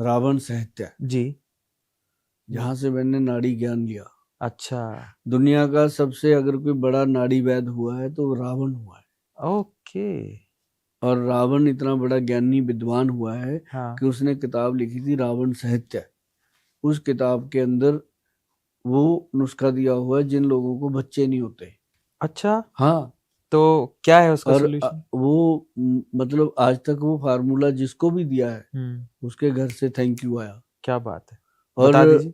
रावण साहित्य, जी। जहाँ से मैंने नाड़ी ज्ञान लिया। अच्छा। दुनिया का सबसे अगर कोई बड़ा नाड़ी वैद हुआ है तो वो रावण हुआ है। ओके। और रावण इतना बड़ा ज्ञानी विद्वान हुआ है हाँ। कि उसने किताब लिखी थी रावण साहित्य। उस किताब के अंदर वो नुस्खा दिया हुआ है जिन लोगों को बच्चे नहीं होते। अच्छा, हाँ। तो क्या है उसका और सोल्यूशन? वो मतलब आज तक वो फार्मूला जिसको भी दिया है उसके घर से थैंक यू आया। क्या बात है, और बता दीजिए।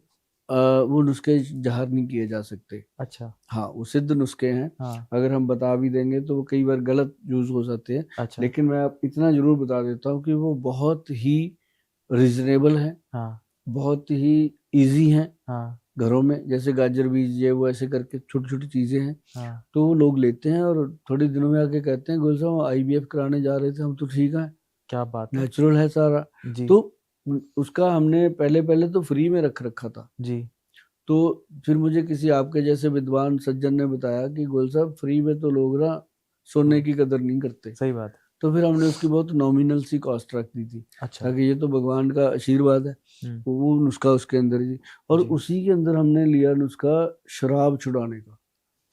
वो नुस्खे ज़ाहिर नहीं किए जा सकते। अच्छा। हाँ, वो सिद्ध नुस्खे हैं। हाँ। अगर हम बता भी देंगे तो वो कई बार गलत यूज हो सकते हैं। अच्छा। लेकिन मैं आप इतना जरूर बता देता हूँ कि वो बहुत ही रिजनेबल है, हाँ। बहुत ही इजी हैं। हाँ। घरों में जैसे गाजर बीज ये वो ऐसे करके छोटी छोटी चीजें हैं। हाँ। तो वो लोग लेते हैं और थोड़े दिनों में आके कहते हैं गुल साहब आईवीएफ कराने जा रहे थे, हम तो ठीक है, क्या बात है। नेचुरल है सारा। जी। तो उसका हमने पहले पहले तो फ्री में रख रखा था। जी। तो फिर मुझे किसी आपके जैसे विद्वान सज्जन ने बताया कि गोल साहब फ्री में तो लोग ना सोने की कदर नहीं करते। सही बात है। तो फिर हमने उसकी बहुत नॉमिनल सी कॉस्ट रख दी थी, अच्छा। ताकि ये तो भगवान का आशीर्वाद है। वो नुस्खा उसके अंदर जी। और जी। उसी के अंदर हमने लिया नुस्खा शराब छुड़ाने का।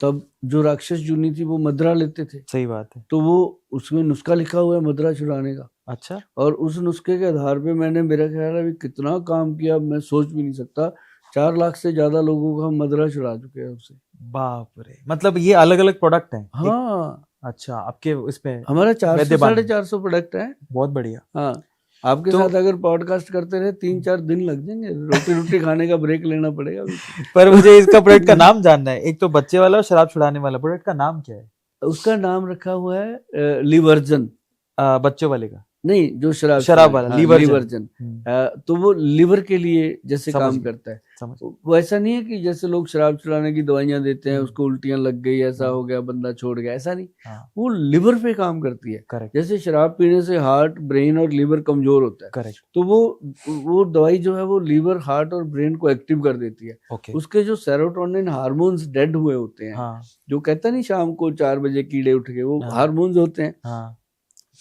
तब जो राक्षस जुनी थी वो मदरा लेते थे, सही बात है। तो वो उसमें नुस्खा लिखा हुआ है मदरा छुड़ाने का। अच्छा। और उस नुस्खे के आधार पे मैंने, मेरा ख्याल है अभी कितना काम किया मैं सोच भी नहीं सकता। 4 लाख से ज्यादा लोगों का हम मदरा छुड़ा चुके हैं उससे। बाप रे, मतलब ये अलग अलग प्रोडक्ट हैं एक। हाँ, अच्छा, आपके इसमें हमारा 400 वैद्यबान साढ़े में। 400 प्रोडक्ट है। बहुत बढ़िया। हाँ, आपके तो साथ अगर पॉडकास्ट करते रहे 3-4 दिन लग जाएंगे, रोटी रोटी खाने का ब्रेक लेना पड़ेगा अभी पर मुझे इसका प्रोडक्ट का तो नाम जानना है, एक तो बच्चे वाला और शराब छुड़ाने वाला प्रोडक्ट का नाम क्या है? उसका नाम रखा हुआ है लिवर्जन। बच्चों वाले का? नहीं, जो शराब शराब छुड़ाने, वाला हाँ लीवर्जन। लिवर्जन। तो वो लिवर के लिए जैसे समझ काम गया। करता है। समझ वो ऐसा नहीं है कि जैसे लोग शराब छुड़ाने की दवाइयां देते हैं, गया। उसको उल्टियां लग गई, ऐसा हाँ। हो गया, बंदा छोड़ गया, ऐसा नहीं। हाँ। वो लिवर पे काम करती है। करेक्ट। जैसे शराब पीने से हार्ट, ब्रेन और लिवर कमजोर होता है, करेक्ट। तो वो दवाई जो है वो लिवर, हार्ट और ब्रेन को एक्टिव कर देती है। ओके। उसके जो सेरोटोनिन हार्मोन्स डेड हुए होते हैं, हाँ। जो कहता नहीं शाम को 4 बजे कीड़े उठ गए, वो हाँ। हार्मोन्स होते हैं। हाँ।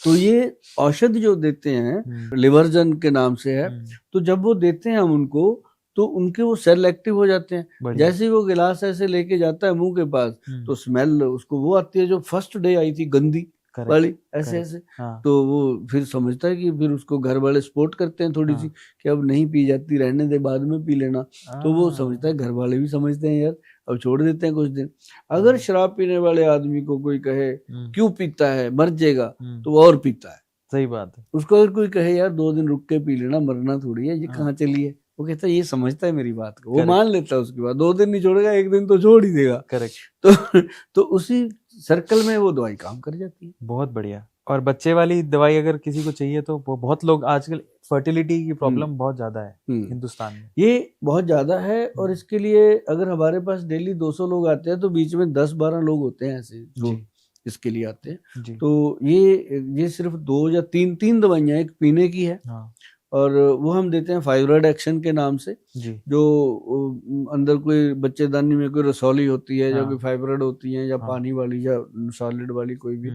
तो ये औषधि जो देते हैं लिवर्जन के नाम से है। तो जब वो देते हैं हम उनको, तो उनके वो सेल एक्टिव हो जाते हैं। बढ़िया। जैसे ही वो गिलास ऐसे लेके जाता है मुंह के पास, तो स्मेल उसको वो आती है जो फर्स्ट डे आई थी, गंदी करेक्ट। वाली, ऐसे करेक्ट। ऐसे। हाँ। तो वो फिर समझता है कि फिर उसको घर वाले सपोर्ट करते हैं थोड़ी सी, हाँ। कि अब नहीं पी जाती, रहने दे, बाद में पी लेना। तो वो समझता है, घर वाले भी समझते हैं यार, अब छोड़ देते हैं कुछ दिन। अगर शराब पीने वाले आदमी को कोई कहे क्यों पीता है, मर जाएगा, तो वो और पीता है। सही बात है। उसको अगर कोई कहे यार 2 दिन रुक के पी लेना, मरना थोड़ी है, ये हाँ। कहाँ चली है, वो कहता है ये समझता है मेरी बात को, वो करेक्ट। मान लेता है। उसके बाद 2 दिन नहीं छोड़ेगा, एक दिन तो छोड़ ही देगा। करेक्ट। तो तो उसी सर्कल में वो दवाई काम कर जाती है। बहुत बढ़िया। और बच्चे वाली दवाई अगर किसी को चाहिए तो बहुत लोग आजकल, फर्टिलिटी की प्रॉब्लम बहुत ज्यादा है हिंदुस्तान में। ये बहुत ज्यादा है, और इसके लिए अगर हमारे पास डेली 200 लोग आते हैं, तो बीच में 10-12 लोग होते हैं ऐसे जो इसके लिए आते हैं। जी। तो ये सिर्फ 2 या 3 दवाइयां, एक पीने की है, हाँ। और वो हम देते हैं फाइब्रॉइड एक्शन के नाम से। जी। जो अंदर कोई बच्चेदानी में कोई रसौली होती है, या हाँ। कोई फाइब्रॉइड होती है, या हाँ। पानी वाली या सॉलिड वाली, कोई भी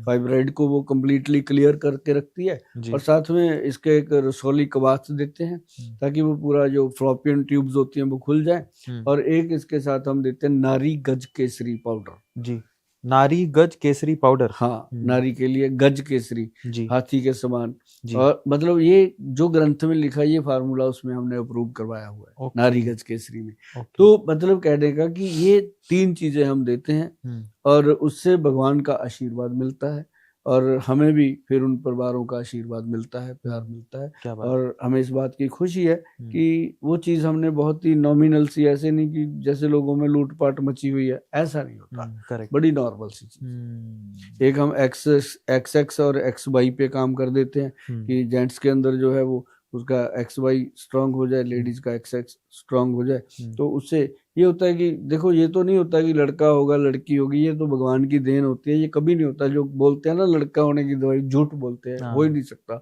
फाइब्रॉइड को वो कम्प्लीटली क्लियर करके रखती है। जी। और साथ में इसके एक रसौली कवाथ देते हैं, ताकि वो पूरा जो फ्लोपियन ट्यूब्स होती हैं वो खुल जाए। और एक इसके साथ हम देते हैं नारी गज केसरी पाउडर। जी। नारी गज केसरी पाउडर। हाँ, नारी के लिए गज केसरी, जी। हाथी के समान। जी। और मतलब ये जो ग्रंथ में लिखा है, ये फार्मूला उसमें हमने अप्रूव करवाया हुआ है, ओके। नारी गज केसरी में। ओके। तो मतलब कहने का कि ये 3 चीजें हम देते हैं, और उससे भगवान का आशीर्वाद मिलता है, और हमें भी फिर उन परिवारों का आशीर्वाद मिलता है, प्यार मिलता है। क्या बात। और हमें इस बात की खुशी है कि वो चीज हमने बहुत ही नॉमिनल सी, ऐसे नहीं कि जैसे लोगों में लूटपाट मची हुई है, ऐसा नहीं होता। करेक्ट। बड़ी नॉर्मल सी चीज। एक हम एक्स और एक्स वाई पे काम कर देते हैं, कि जेंट्स के अंदर जो है वो उसका एक्स वाई स्ट्रांग हो जाए, लेडीज का एक्स एक्स स्ट्रांग हो जाए। तो उससे ये होता है कि देखो, ये तो नहीं होता कि लड़का होगा लड़की होगी, ये तो भगवान की देन होती है, ये कभी नहीं होता। जो बोलते हैं ना लड़का होने की दवाई, झूठ बोलते हैं, हो ही नहीं सकता।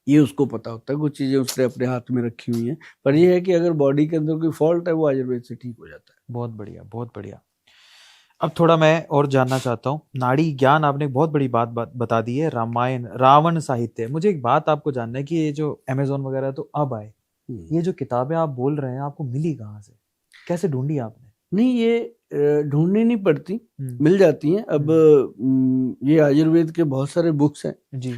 ये उसको पता होता है, कुछ चीजें उसने अपने हाथ में रखी हुई हैं। पर ये है कि अगर बॉडी के अंदर कोई फॉल्ट है, वो आयुर्वेद से ठीक हो जाता है। बहुत बढ़िया, बहुत बढ़िया। अब थोड़ा मैं और जानना चाहता हूँ, नाड़ी ज्ञान आपने बहुत बड़ी बात बता दी है, रामायण रावण साहित्य। मुझे एक बात आपको जानना है कि ये जो अमेज़न वगैरह तो अब आए, ये जो किताबें आप बोल रहे हैं आपको मिली कहाँ से, कैसे ढूंढी आपने? नहीं, ये ढूंढनी नहीं पड़ती, मिल जाती हैं। अब ये आयुर्वेद के बहुत सारे बुक्स हैं जी,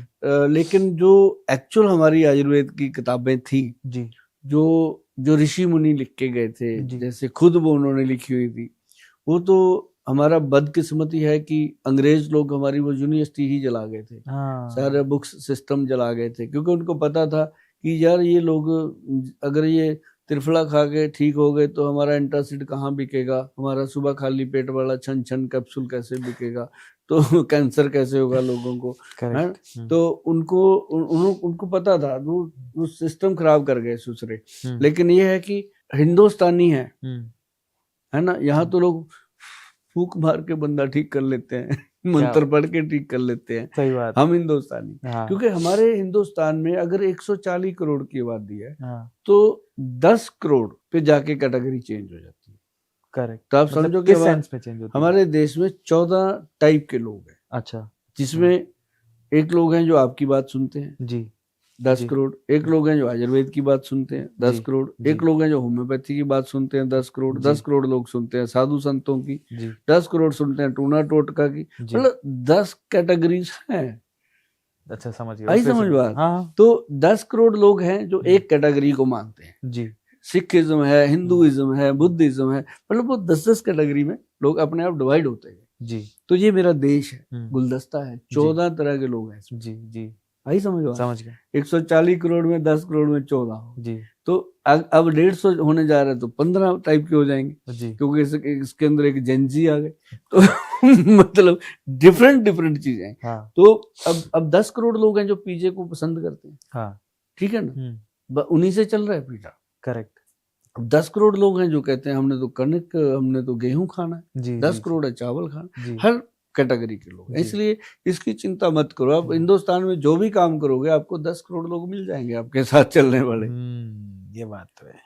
लेकिन जो एक्चुअल हमारी आयुर्वेद की किताबें थी जी, जो ऋषि मुनि लिख के गए थे, जैसे खुद वो उन्होंने लिखी हुई थी, वो तो हमारा बदकिस्मती है कि अंग्रेज लोग हमारी वो यूनिवर्सिटी ही जला गए थे। सारे बुक्स सिस्टम जला गए थे, क्योंकि उनको पता था कि यार ये लोग अगर ये त्रिफला खा के ठीक हो गए तो हमारा एंटासिड कहाँ बिकेगा, हमारा सुबह खाली पेट वाला छन छन कैप्सूल कैसे बिकेगा, तो कैंसर कैसे होगा लोगों को, है? तो उनको पता था, वो सिस्टम खराब कर गए सुसरे। लेकिन ये है कि हिंदुस्तानी है ना, यहाँ तो लोग फूक मार के बंदा ठीक कर लेते हैं, मंत्र पढ़ के ठीक कर लेते हैं। सही बात। हम हिंदुस्तानी, क्योंकि हमारे हिंदुस्तान में अगर 140 करोड़ की आबादी है तो 10 करोड़ पे जाके कैटेगरी चेंज हो जाती है। करेक्ट। तो आप समझो कि हमारे देश में 14 टाइप के लोग हैं। अच्छा। जिसमें एक लोग हैं जो आपकी बात सुनते हैं जी, 10 करोड़, एक लोग हैं जो आयुर्वेद की बात सुनते हैं 10 करोड़, एक लोग हैं जो होम्योपैथी की बात सुनते हैं 10 करोड़, 10 करोड़ लोग सुनते हैं साधु संतों की, 10 करोड़ सुनते हैं टूना टोटका की, मतलब 10 कैटेगरीज हैं। अच्छा, समझ गया। आई समझ बात? हाँ। तो 10 करोड़ लोग हैं जो एक कैटेगरी को मानते हैं जी। सिखिज्म है, हिंदुइज्म है, बुद्धिज्म है, मतलब वो 10-10 कैटेगरी में लोग अपने आप डिवाइड होते हैं जी। तो ये मेरा देश है, गुलदस्ता है, 14 तरह के लोग हैं जी जी। आई समझ गया। 140 करोड़ में 10 करोड़ में 14 जी। तो अब 150 होने जा रहे हैं तो 15 टाइप के हो जाएंगे जी, क्योंकि इसके अंदर एक जेंजी आ गए तो मतलब डिफरेंट चीजें हैं। हाँ। तो अब 10 करोड़ लोग हैं जो पीजे को पसंद करते हैं। हाँ। ठीक है ना, उन्हीं से चल रहा है पिज्जा। करेक्ट। अब 10 करोड़ लोग हैं जो कहते हैं हमने तो कणक, हमने तो गेहूं खाना है जी, 10 करोड़ है चावल खाना, हर कैटेगरी के लोग। इसलिए इसकी चिंता मत करो, आप हिंदुस्तान में जो भी काम करोगे आपको 10 करोड़ लोग मिल जाएंगे आपके साथ चलने वाले। ये बात तो है।